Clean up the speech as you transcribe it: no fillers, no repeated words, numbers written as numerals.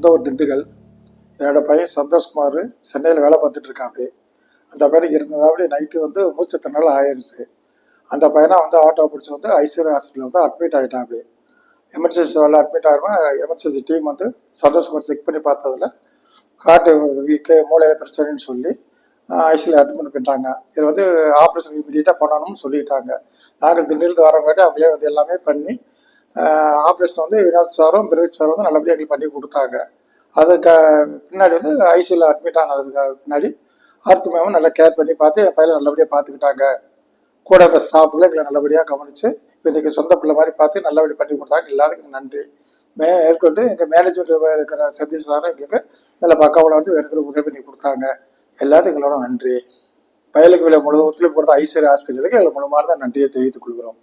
சொந்த ஊர் திண்டுக்கல். என்னோட பையன் சந்தோஷ்குமார் சென்னையில் வேலை பார்த்துட்டு இருக்கான். அப்படி அந்த பையனுக்கு இருந்ததாப்படி நைட்டு வந்து மூச்சத்தினால ஆயிடுச்சு. அந்த பையனை வந்து ஆட்டோ பிடிச்சி வந்து ஐசிஆர் ஹாஸ்பிட்டலில் வந்து அட்மிட் ஆகிட்டான். அப்படி எமர்ஜென்சி வேலை அட்மிட் ஆகிருமா. எமர்ஜென்சி டீம் வந்து சந்தோஷ்குமார் செக் பண்ணி பார்த்ததுல காட்டு வீக்கு மூளையில் பிரச்சனைன்னு சொல்லி ஐசியில் அட்மிட் பண்ணிட்டாங்க. இது வந்து ஆப்ரேஷன் இமீடியட்டாக பண்ணணும்னு சொல்லிட்டாங்க. நாங்கள் திண்டிலிருந்து வரவங்காட்டி அவங்களே வந்து எல்லாமே பண்ணி ஆப்ரேஷன் வந்து வினோத் சாரும் பிரதீப் சாரும் வந்து நல்லபடியாக எங்களுக்கு பண்ணி கொடுத்தாங்க. அதுக்கு பின்னாடி வந்து ஐசியில் அட்மிட் ஆனதுக்கு பின்னாடி ஆர்த்தி மேமும் நல்லா கேர் பண்ணி பார்த்து என் பையனை நல்லபடியாக பார்த்துக்கிட்டாங்க. கூட அந்த ஸ்டாஃபுகளை எங்களை நல்லபடியாக கவனித்து இப்போ இன்றைக்கி சொந்த பிள்ளை மாதிரி பார்த்து நல்லபடி பண்ணி கொடுத்தாங்க. எல்லாத்துக்கும் நன்றி. மேற்கொண்டு எங்கள் மேனேஜ்மெண்ட் இருக்கிற செந்தில் சாரும் எங்களுக்கு நல்ல பக்காவில் வந்து வேறு இடத்துல உதவி பண்ணி கொடுத்தாங்க. எல்லாத்துக்கும் எங்களோட நன்றி. பயலுக்கு விலை முழு ஒத்துழைப்பு கொடுத்த ஐசிஆர் ஹாஸ்பிட்டலுக்கு எங்களை முழுமாறு தான் நன்றியை தெரிவித்துக் கொள்கிறோம்.